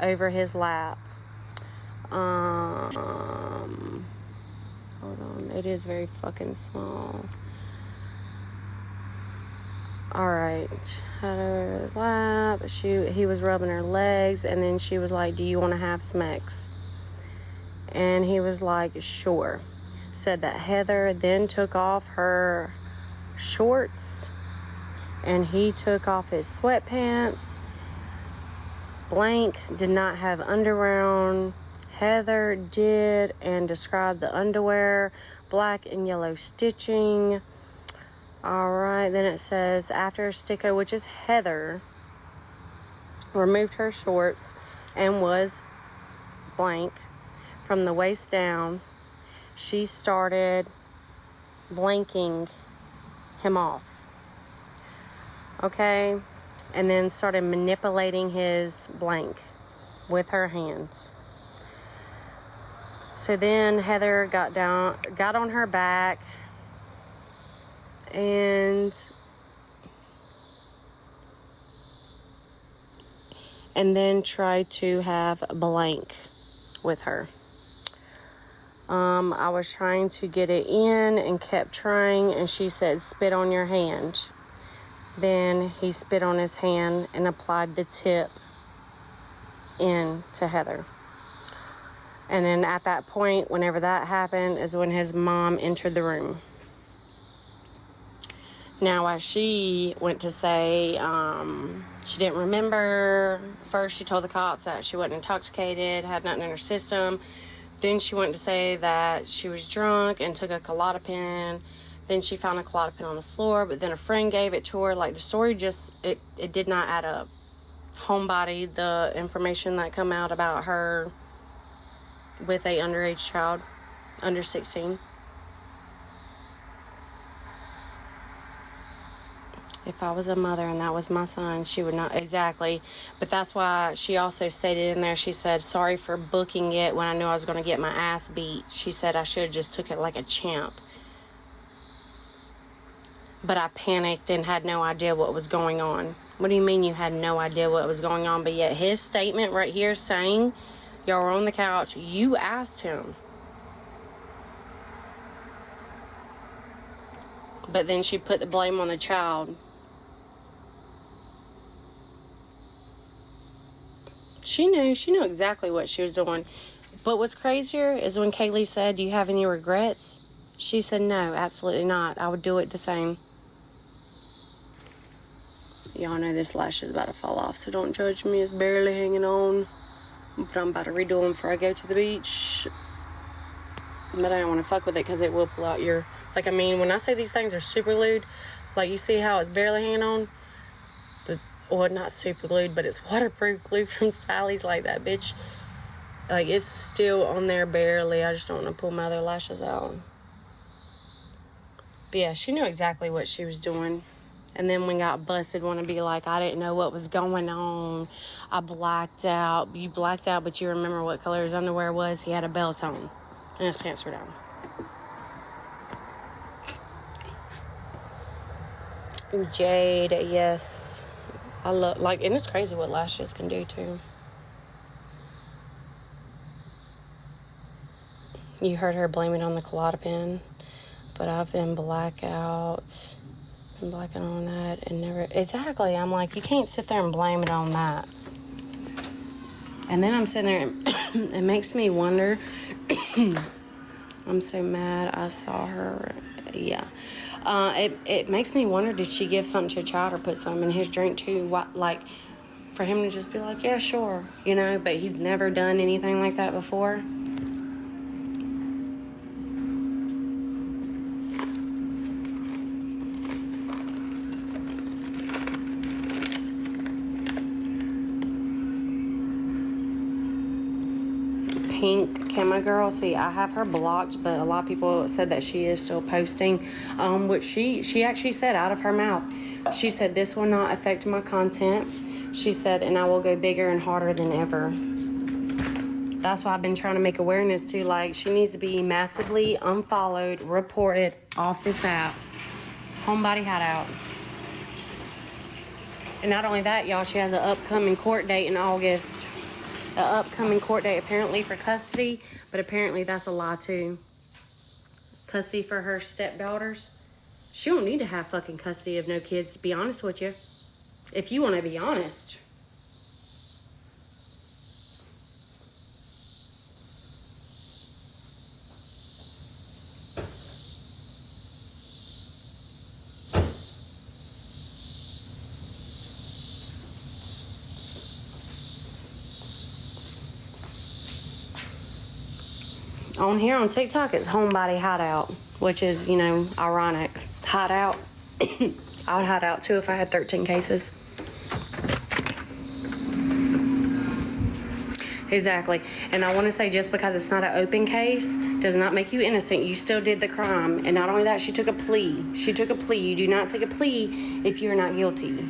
over his lap. Hold on, it is very fucking small. Alright, had her over his lap. He was rubbing her legs, and then she was like, do you want to have some X? And he was like, sure. Said that Heather then took off her shorts, and he took off his sweatpants. Blank did not have underwear on. Heather did, and described the underwear, black and yellow stitching. Alright, then it says, after Sticko, which is Heather, removed her shorts and was blank from the waist down, she started blanking him off. Okay? And then started manipulating his blank with her hands. So then Heather got on her back, and then tried to have blank with her. I was trying to get it in and kept trying, and she said, spit on your hand. Then he spit on his hand and applied the tip in to Heather. And then at that point, whenever that happened, is when his mom entered the room. Now, as she went to say she didn't remember, first she told the cops that she wasn't intoxicated, had nothing in her system. Then she went to say that she was drunk and took a Klonopin. Then she found a Klonopin on the floor, but then a friend gave it to her. Like, the story just, it did not add up. Homebody, the information that come out about her with a underage child, under 16. If I was a mother and that was my son, she would not, exactly. But that's why she also stated in there, she said, sorry for booking it when I knew I was going to get my ass beat. She said I should have just took it like a champ. But I panicked and had no idea what was going on. What do you mean you had no idea what was going on? But yet his statement right here saying, y'all were on the couch, you asked him. But then she put the blame on the child. She knew exactly what she was doing. But what's crazier is when Kaylee said, do you have any regrets? She said, no, absolutely not. I would do it the same. Y'all know this lash is about to fall off, so don't judge me. It's barely hanging on. But I'm about to redo them before I go to the beach. But I don't want to fuck with it because it will pull out your... Like, I mean, when I say these things are super glued, like, you see how it's barely hanging on? Well, not super glued, but it's waterproof glue from Sally's. Like, that bitch, like, it's still on there barely. I just don't want to pull my other lashes out. But yeah, she knew exactly what she was doing. And then when got busted, want to be like, I didn't know what was going on. I blacked out. You blacked out, but you remember what color his underwear was. He had a belt on, and his pants were down. Ooh, Jade, yes. I love, like, and it's crazy what lashes can do, too. You heard her blame it on the Klonopin, but I've been blacking on that and never, exactly, I'm like, you can't sit there and blame it on that. And then I'm sitting there, and it makes me wonder, I'm so mad I saw her, yeah. It makes me wonder, did she give something to a child or put something in his drink too? What, like, for him to just be like, yeah, sure, you know, but he'd never done anything like that before. Pink Camo Girl, see, I have her blocked, but a lot of people said that she is still posting, which she actually said out of her mouth. She said, this will not affect my content. She said, and I will go bigger and harder than ever. That's why I've been trying to make awareness to, like, she needs to be massively unfollowed, reported off this app. Homebody Hideout. And not only that, y'all, she has an upcoming court date in August upcoming court date apparently for custody, but apparently that's a lie too. Custody for her stepdaughters. She don't need to have fucking custody of no kids, to be honest with you. If you want to be honest. On here on TikTok, it's homebody hideout, which is, you know, ironic. Hideout. I would hide out too if I had 13 cases. Exactly. And I want to say, just because it's not an open case does not make you innocent. You still did the crime. And not only that, she took a plea. She took a plea. You do not take a plea if you're not guilty.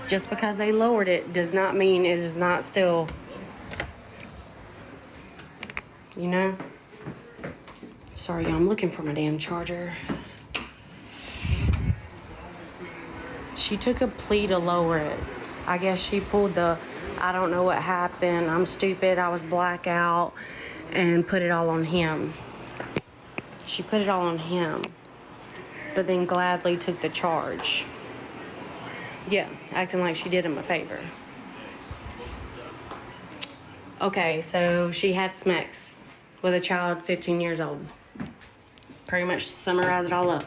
Just because they lowered it does not mean it is not still, you know? Sorry, I'm looking for my damn charger. She took a plea to lower it. I guess she pulled the, I don't know what happened, I'm stupid, I was blackout, and put it all on him. She put it all on him, but then gladly took the charge. Yeah, acting like she did him a favor. Okay, so she had SMEX with a child 15 years old. Pretty much summarize it all up.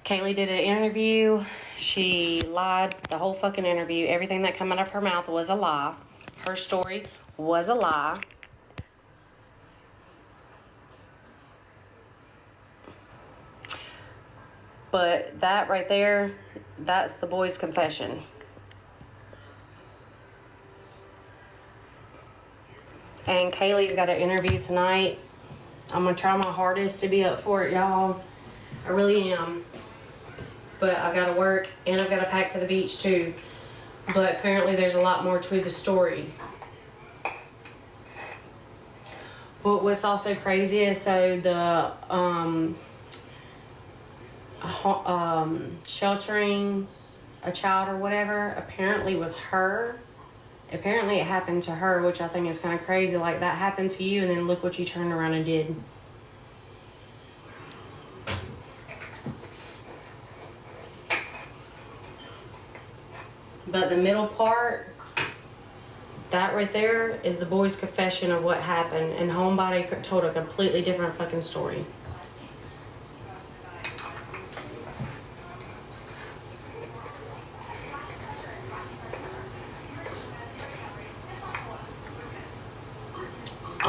Kaylee did an interview. She lied the whole fucking interview. Everything that came out of her mouth was a lie. Her story was a lie. But that right there, that's the boy's confession. And Kaylee's got an interview tonight. I'm going to try my hardest to be up for it, y'all. I really am. But I got to work and I've got to pack for the beach too. But apparently there's a lot more to the story. But what's also crazy is, so the sheltering a child or whatever apparently was her. Apparently it happened to her, which I think is kind of crazy. Like, that happened to you and then look what you turned around and did. But the middle part, that right there is the boy's confession of what happened, and homebody told a completely different fucking story.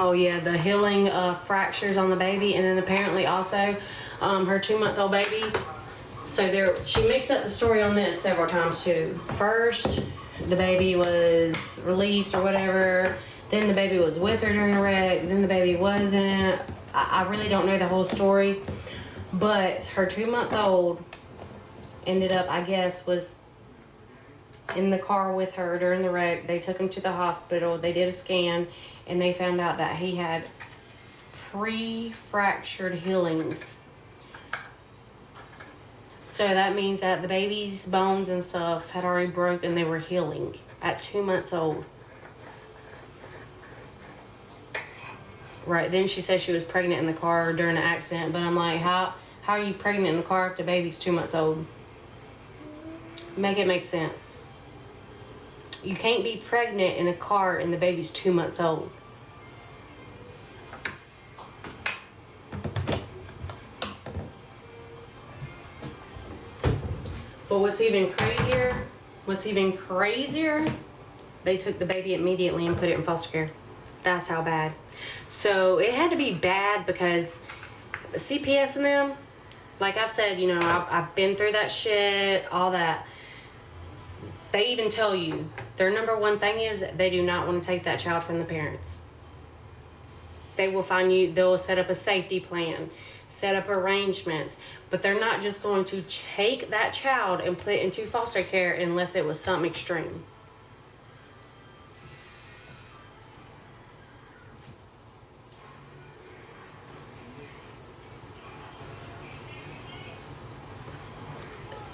Oh yeah, the healing of fractures on the baby, and then apparently also her 2-month-old baby. So she mixed up the story on this several times too. First, the baby was released or whatever. Then the baby was with her during the wreck. Then the baby wasn't. I really don't know the whole story. But her 2-month-old ended up, I guess, was in the car with her during the wreck. They took him to the hospital. They did a scan, and they found out that he had pre-fractured healings. So that means that the baby's bones and stuff had already broken. They were healing at 2 months old. Right, then she said she was pregnant in the car during the accident. But I'm like, how are you pregnant in the car if the baby's 2 months old? Make it make sense. You can't be pregnant in a car and the baby's 2 months old. But what's even crazier, they took the baby immediately and put it in foster care. That's how bad. So it had to be bad because CPS and them, like I've said, you know, I've been through that shit, all that. They even tell you their number one thing is they do not want to take that child from the parents. They will find you, they'll set up a safety plan, set up arrangements, but they're not just going to take that child and put into foster care unless it was something extreme.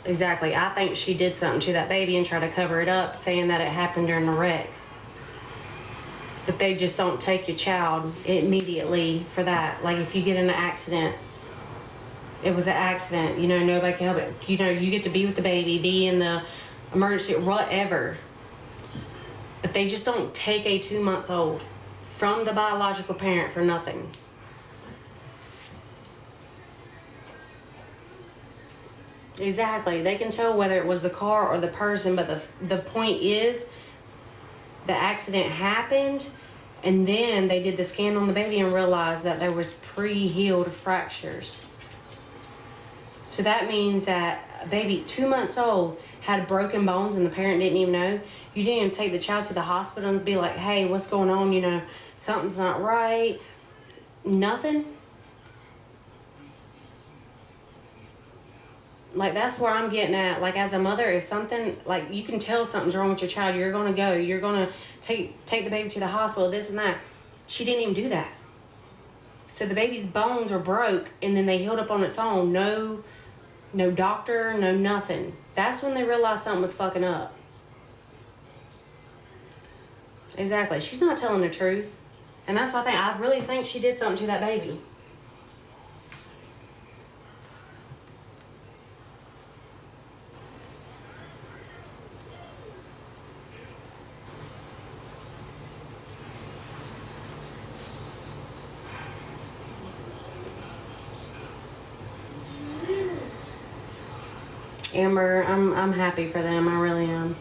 Exactly. I think she did something to that baby and tried to cover it up, saying that it happened during the wreck. But they just don't take your child immediately for that. Like, if you get in an accident, it was an accident. You know, nobody can help it. You know, you get to be with the baby, be in the emergency, whatever. But they just don't take a 2-month-old from the biological parent for nothing. Exactly. They can tell whether it was the car or the person, but the point is, the accident happened, and then they did the scan on the baby and realized that there was pre-healed fractures. So that means that a baby 2 months old had broken bones and the parent didn't even know. You didn't even take the child to the hospital and be like, hey, what's going on? You know, something's not right. Nothing. Like, that's where I'm getting at. Like, as a mother, if something, like, you can tell something's wrong with your child, you're going to go. You're going to take the baby to the hospital, this and that. She didn't even do that. So the baby's bones were broke, and then they healed up on its own. No doctor, no nothing. That's when they realized something was fucking up. Exactly. She's not telling the truth. And that's what I really think she did something to that baby. Amber, I'm happy for them. I really am.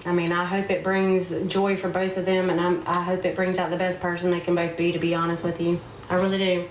I mean, I hope it brings joy for both of them, and I hope it brings out the best person they can both be, to be honest with you. I really do.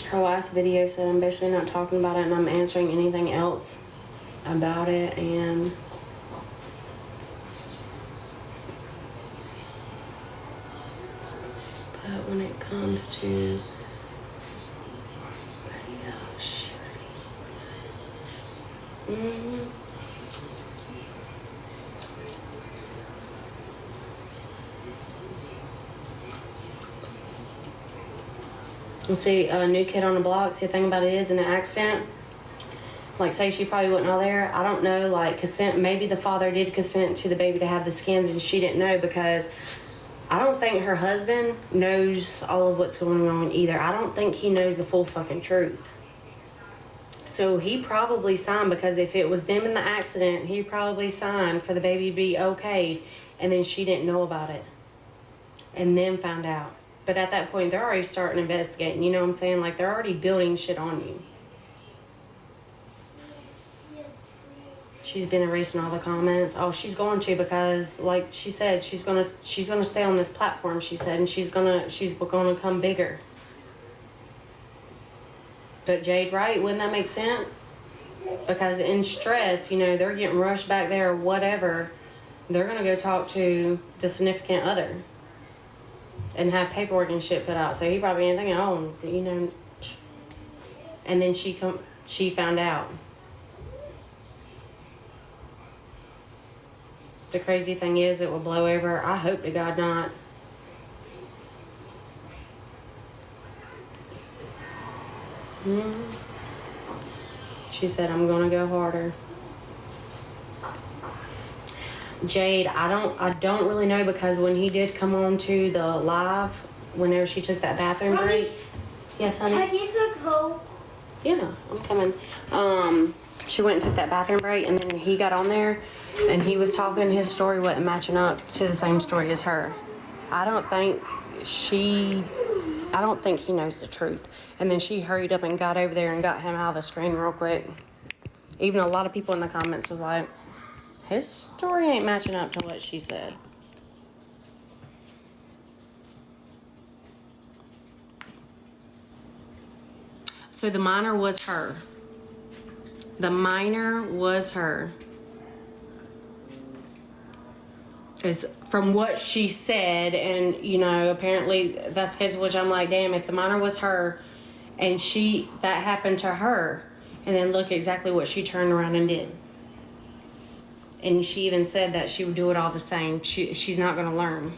Her last video said I'm basically not talking about it and I'm answering anything else about it, and but when it comes to And see, a new kid on the block, see, the thing about it is, in an accident, like, say she probably wasn't all there, I don't know, like, consent, maybe the father did consent to the baby to have the scans and she didn't know, because I don't think her husband knows all of what's going on either. I don't think he knows the full fucking truth. So he probably signed, because if it was them in the accident, he probably signed for the baby to be okayed, and then she didn't know about it and then found out. But at that point, they're already starting investigating. You know what I'm saying? Like, they're already building shit on you. She's been erasing all the comments. Oh, she's going to, because, like she said, she's gonna stay on this platform. She said, and she's gonna come bigger. But Jade, right? Wouldn't that make sense? Because in stress, you know, they're getting rushed back there or whatever. They're gonna go talk to the significant other and have paperwork and shit filled out. So he probably ain't thinking, oh, you know. And then she found out. The crazy thing is, it will blow over. I hope to God not. She said, I'm gonna go harder. Jade, I don't really know, because when he did come on to the live, whenever she took that bathroom break. Yes, honey? Can you get a Coke? Yeah, I'm coming. She went and took that bathroom break, and then he got on there, and he was talking. His story wasn't matching up to the same story as her. I don't think he knows the truth. And then she hurried up and got over there and got him out of the screen real quick. Even a lot of people in the comments was like, his story ain't matching up to what she said. So the minor was her. The minor was her. is from what she said, and you know, apparently that's the case, which I'm like, damn, if the minor was her and that happened to her, and then look exactly what she turned around and did. And she even said that she would do it all the same. She's not going to learn.